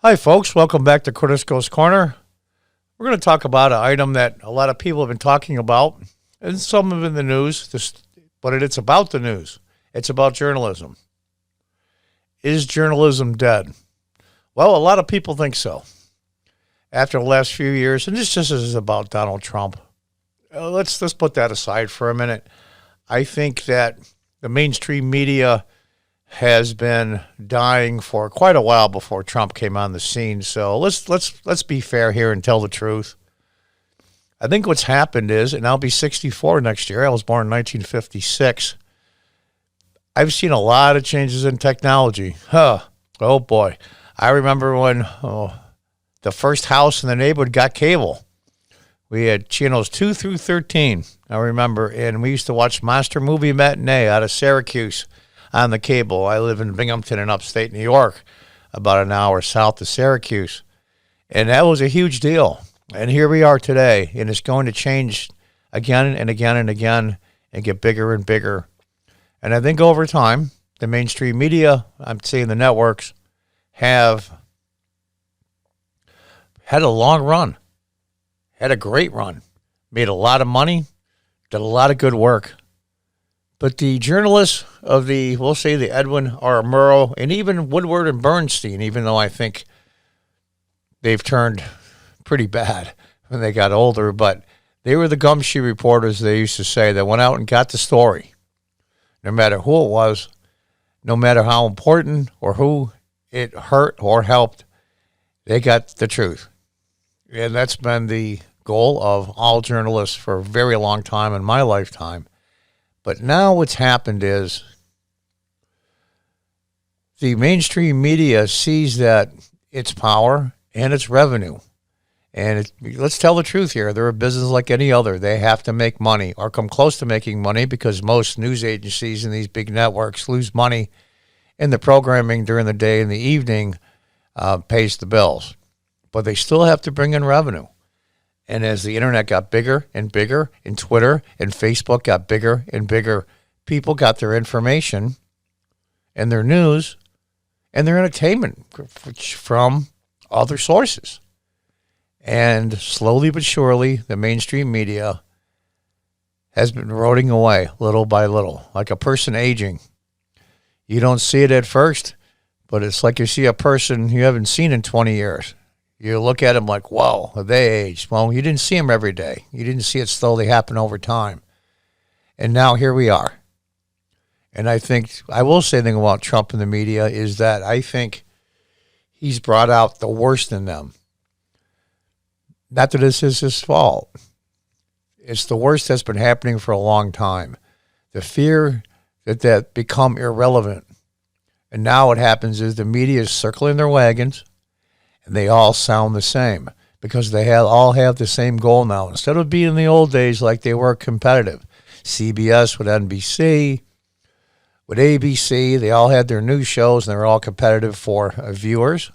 Hi, folks. Welcome back to Cordisco's Corner. We're going to talk about an item that a lot of people have been talking about, and some of it in the news, but it's about the news. It's about journalism. Is journalism dead? Well, a lot of people think so. After the last few years, and this just is about Donald Trump. Let's put that aside for a minute. I think that the mainstream media has been dying for quite a while before Trump came on the scene. So let's be fair here and tell the truth. I think what's happened is, and I'll be 64 next year. I was born in 1956. I've seen a lot of changes in technology. Oh boy. I remember when the first house in the neighborhood got cable. We had channels 2 through 13, I remember, and we used to watch Monster Movie Matinee out of Syracuse on the cable. I live in Binghamton in upstate New York, about an hour south of Syracuse. And that was a huge deal. And here we are today, and it's going to change again and again and again and get bigger and bigger. And I think over time, the mainstream media, I'm saying the networks, have had a long run, had a great run, made a lot of money, did a lot of good work. But the journalists of we'll say the Edwin R. Murrow, and even Woodward and Bernstein, even though I think they've turned pretty bad when they got older, but they were the gumshoe reporters, they used to say, that went out and got the story. No matter who it was, no matter how important or who it hurt or helped, they got the truth. And that's been the goal of all journalists for a very long time in my lifetime. But now what's happened is the mainstream media sees that its power and its revenue. And let's tell the truth here. They're a business like any other. They have to make money or come close to making money because most news agencies and these big networks lose money in the programming during the day and the evening pays the bills. But they still have to bring in revenue. And as the internet got bigger and bigger, and Twitter and Facebook got bigger and bigger, people got their information and their news and their entertainment from other sources. And slowly but surely, the mainstream media has been eroding away little by little, like a person aging. You don't see it at first, but it's like you see a person you haven't seen in 20 years. You look at them like, whoa, they aged. Well, you didn't see them every day. You didn't see it slowly happen over time. And now here we are. And I think, I will say the thing about Trump and the media is that I think he's brought out the worst in them. Not that this is his fault. It's the worst that's been happening for a long time. The fear that become irrelevant. And now what happens is the media is circling their wagons, and they all sound the same because they all have the same goal now. Instead of being in the old days like they were competitive, CBS with NBC, with ABC, they all had their news shows and they were all competitive for viewers.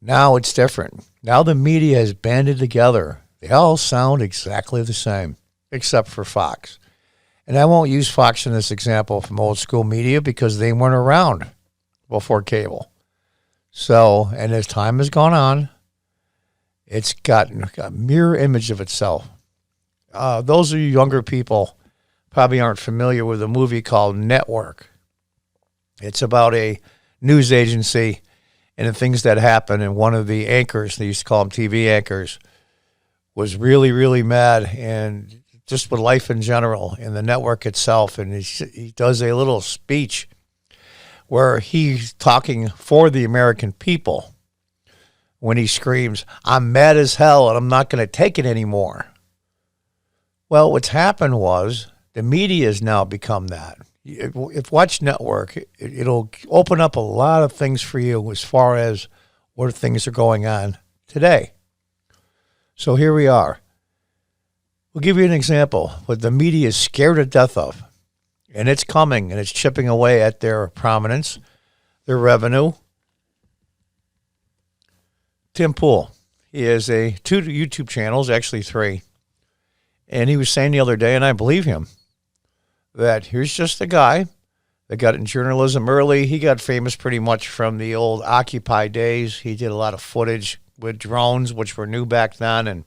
Now it's different. Now the media has banded together. They all sound exactly the same, except for Fox. And I won't use Fox in this example from old school media because they weren't around before cable. So, and as time has gone on, it's gotten a mirror image of itself. Those of you younger people probably aren't familiar with a movie called Network. It's about a news agency and the things that happen. And one of the anchors, they used to call them TV anchors, was really, really mad and just with life in general and the network itself. And he does a little speech where he's talking for the American people when he screams, "I'm mad as hell and I'm not going to take it anymore." Well, what's happened was the media has now become that. If Watch Network, it'll open up a lot of things for you as far as where things are going on today. So here we are. We'll give you an example what the media is scared to death of. And it's coming, and it's chipping away at their prominence, their revenue. Tim Poole, he has 2 YouTube channels, actually 3. And he was saying the other day, and I believe him, that here's just a guy They got in journalism early. He got famous pretty much from the old Occupy days. He did a lot of footage with drones, which were new back then, and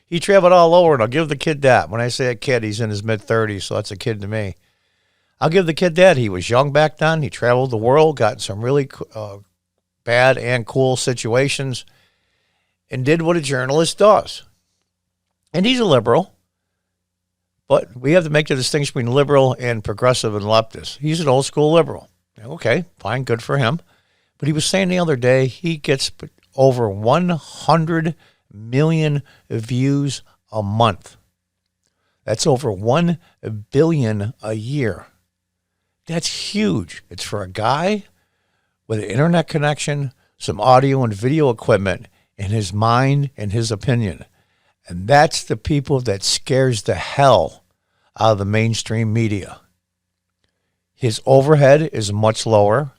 he traveled all over, and I'll give the kid that. When I say a kid, he's in his mid-30s, so that's a kid to me. I'll give the kid that. He was young back then. He traveled the world, got in some really bad and cool situations, and did what a journalist does. And he's a liberal, but we have to make the distinction between liberal and progressive and leftist. He's an old-school liberal. Okay, fine, good for him. But he was saying the other day he gets over 100 million views a month. That's over 1 billion a year. That's huge. It's for a guy with an internet connection, some audio and video equipment, and his mind and his opinion. And that's the people that scares the hell out of the mainstream media. His overhead is much lower.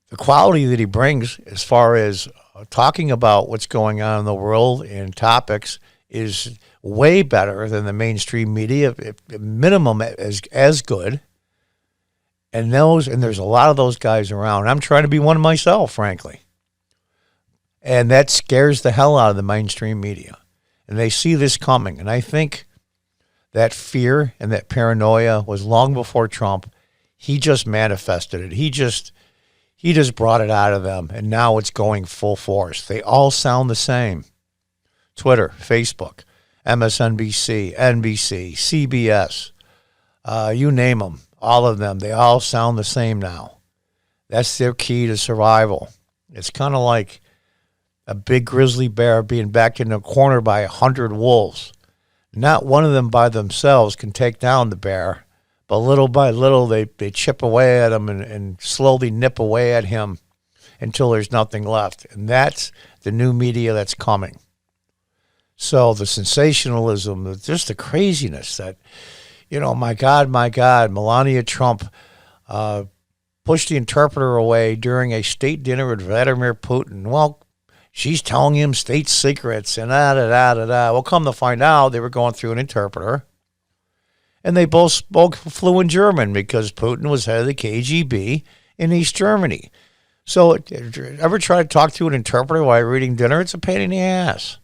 The quality that he brings as far as talking about what's going on in the world and topics is way better than the mainstream media, at minimum as good. And there's a lot of those guys around. I'm trying to be one myself, frankly. And that scares the hell out of the mainstream media. And they see this coming. And I think that fear and that paranoia was long before Trump. He just manifested it. He just brought it out of them, and now it's going full force. They all sound the same. Twitter, Facebook, MSNBC, NBC, CBS, you name them, all of them, they all sound the same now. That's their key to survival. It's kind of like a big grizzly bear being backed in a corner by 100 wolves. Not one of them by themselves can take down the bear, but little by little they chip away at him and slowly nip away at him until there's nothing left. And that's the new media that's coming. So the sensationalism, just the craziness that, my God, Melania Trump pushed the interpreter away during a state dinner with Vladimir Putin. Well, she's telling him state secrets and da-da-da-da-da. Well, come to find out, they were going through an interpreter. And they both spoke fluent German because Putin was head of the KGB in East Germany. So ever try to talk to an interpreter while you're eating dinner? It's a pain in the ass.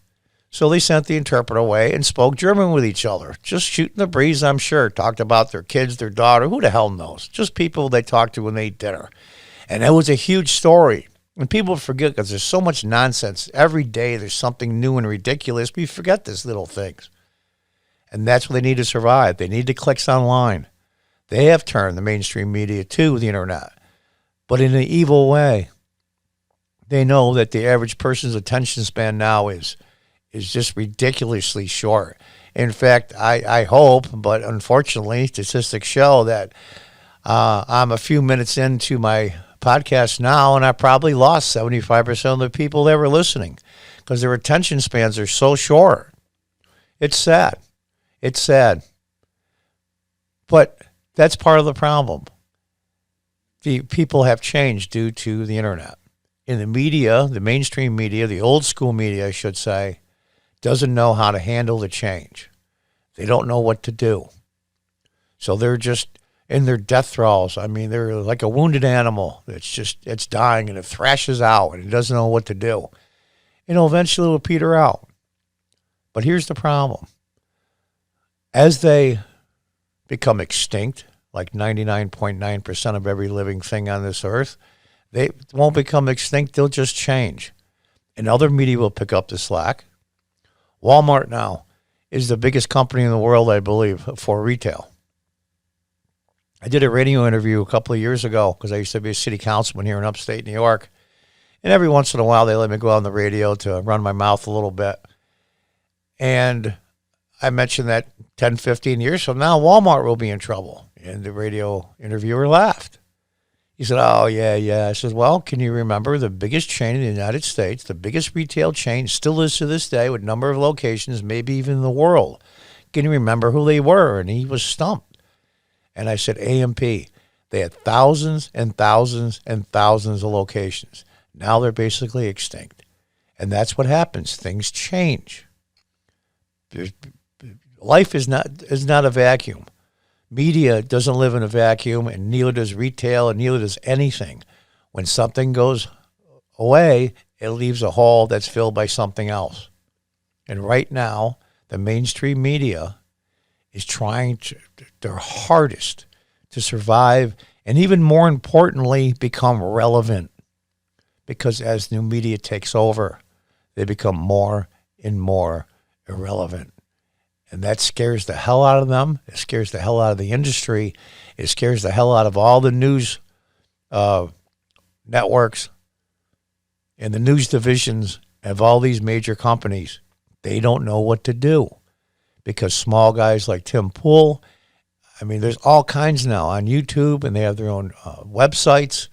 So they sent the interpreter away and spoke German with each other. Just shooting the breeze, I'm sure. Talked about their kids, their daughter. Who the hell knows? Just people they talked to when they ate dinner. And it was a huge story. And people forget because there's so much nonsense. Every day there's something new and ridiculous. We forget these little things. And that's what they need to survive. They need the clicks online. They have turned the mainstream media to the internet, but in an evil way. They know that the average person's attention span now is just ridiculously short. In fact, I hope, but unfortunately, statistics show that I'm a few minutes into my podcast now, and I probably lost 75% of the people that were listening because their attention spans are so short. It's sad. It's sad. But that's part of the problem. The people have changed due to the internet. In the media, the mainstream media, the old school media, I should say, doesn't know how to handle the change. They don't know what to do. So they're just in their death throes. I mean, they're like a wounded animal. It's dying and it thrashes out and it doesn't know what to do. And eventually it will peter out. But here's the problem. As they become extinct, like 99.9% of every living thing on this earth, they won't become extinct, they'll just change. And other media will pick up the slack. Walmart now is the biggest company in the world, I believe, for retail. I did a radio interview a couple of years ago because I used to be a city councilman here in upstate New York. And every once in a while, they let me go on the radio to run my mouth a little bit. And I mentioned that 10, 15 years from now, Walmart will be in trouble. And the radio interviewer laughed. He said, oh, yeah. I said, well, can you remember the biggest chain in the United States, the biggest retail chain, still is to this day with number of locations, maybe even in the world. Can you remember who they were? And he was stumped. And I said, A&P. They had thousands and thousands and thousands of locations. Now they're basically extinct. And that's what happens. Things change. Life is not a vacuum. Media doesn't live in a vacuum, and neither does retail, and neither does anything. When something goes away, it leaves a hole that's filled by something else. And right now, the mainstream media is trying their hardest to survive and, even more importantly, become relevant. Because as new media takes over, they become more and more irrelevant. And that scares the hell out of them. It scares the hell out of the industry. It scares the hell out of all the news networks and the news divisions of all these major companies. They don't know what to do because small guys like Tim Poole, I mean, there's all kinds now on YouTube, and they have their own websites.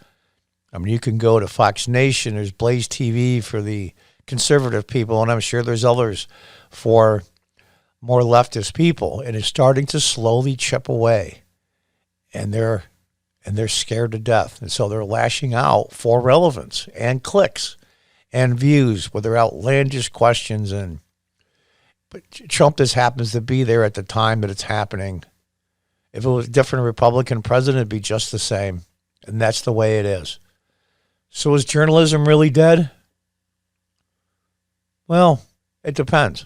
I mean, you can go to Fox Nation. There's Blaze TV for the conservative people, and I'm sure there's others for more leftist people. And it's starting to slowly chip away, and they're scared to death. And so they're lashing out for relevance and clicks and views with their outlandish questions. But Trump just happens to be there at the time that it's happening. If it was a different Republican president, it'd be just the same. And that's the way it is. So is journalism really dead? Well, it depends.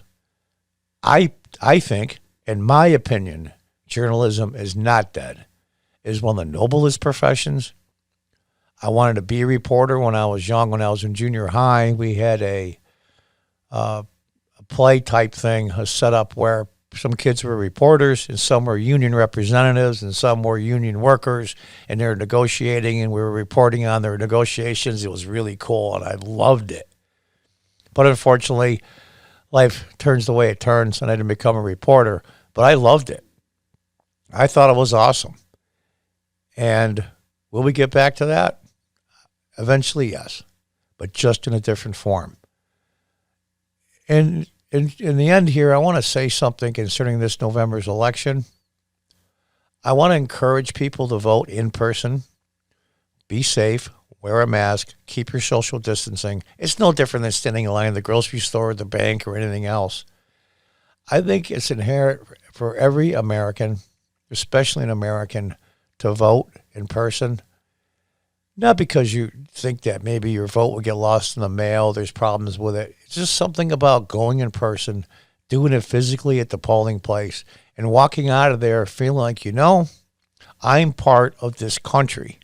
I think, in my opinion, journalism is not dead. It is one of the noblest professions. I wanted to be a reporter when I was young. When I was in junior high, we had a play type thing, a setup where some kids were reporters and some were union representatives and some were union workers, and they were negotiating, and we were reporting on their negotiations. It was really cool, and I loved it. But unfortunately, life turns the way it turns, and I didn't become a reporter, but I loved it. I thought it was awesome. And will we get back to that? Eventually, yes, but just in a different form. And in the end here, I want to say something concerning this November's election. I want to encourage people to vote in person. Be safe. Wear a mask. Keep your social distancing. It's no different than standing in line at the grocery store, the bank, or anything else. I think it's inherent for every American, especially an American, to vote in person. Not because you think that maybe your vote will get lost in the mail, there's problems with it. It's just something about going in person, doing it physically at the polling place, and walking out of there feeling like, I'm part of this country.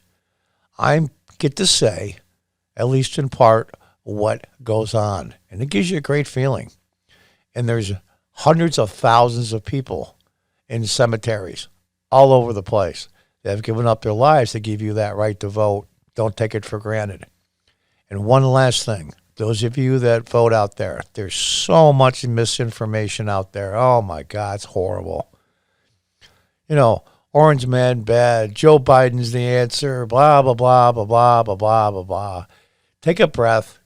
I get to say, at least in part, what goes on. And it gives you a great feeling. And there's hundreds of thousands of people in cemeteries all over the place that have given up their lives to give you that right to vote. Don't take it for granted. And one last thing, those of you that vote out there, there's so much misinformation out there. Oh, my God, it's horrible. Orange man bad, Joe Biden's the answer, blah, blah, blah, blah, blah, blah, blah, blah, blah. Take a breath.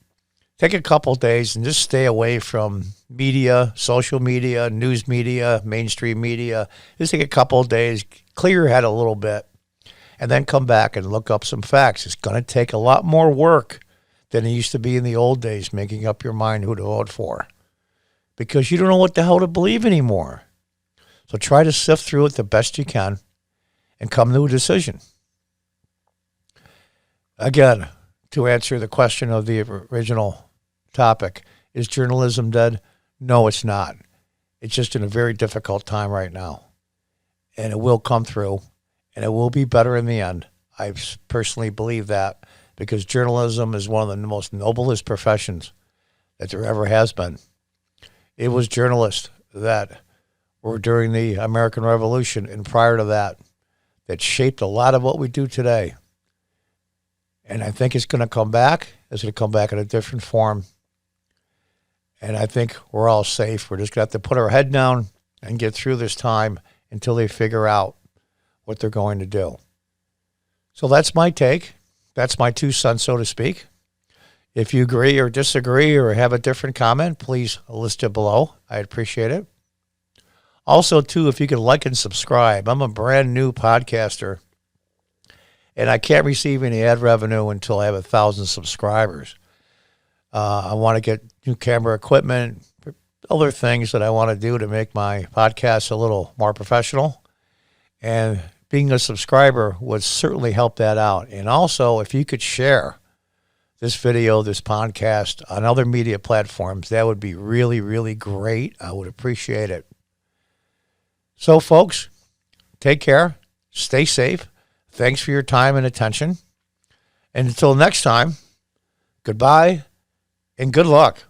Take a couple days and just stay away from media, social media, news media, mainstream media. Just take a couple of days, clear your head a little bit, and then come back and look up some facts. It's going to take a lot more work than it used to be in the old days, making up your mind who to vote for, because you don't know what the hell to believe anymore. So try to sift through it the best you can and come to a decision. Again, to answer the question of the original topic, is journalism dead? No, it's not. It's just in a very difficult time right now. And it will come through, and it will be better in the end. I personally believe that, because journalism is one of the most noblest professions that there ever has been. It was journalists that were during the American Revolution and prior to that shaped a lot of what we do today. And I think it's going to come back. It's going to come back in a different form. And I think we're all safe. We're just going to have to put our head down and get through this time until they figure out what they're going to do. So that's my take. That's my 2 cents, so to speak. If you agree or disagree or have a different comment, please list it below. I'd appreciate it. Also, too, if you could like and subscribe. I'm a brand new podcaster, and I can't receive any ad revenue until I have 1,000 subscribers. I want to get new camera equipment, other things that I want to do to make my podcast a little more professional. And being a subscriber would certainly help that out. And also, if you could share this video, this podcast on other media platforms, that would be really, really great. I would appreciate it. So, folks, take care. Stay safe. Thanks for your time and attention. And until next time, goodbye and good luck.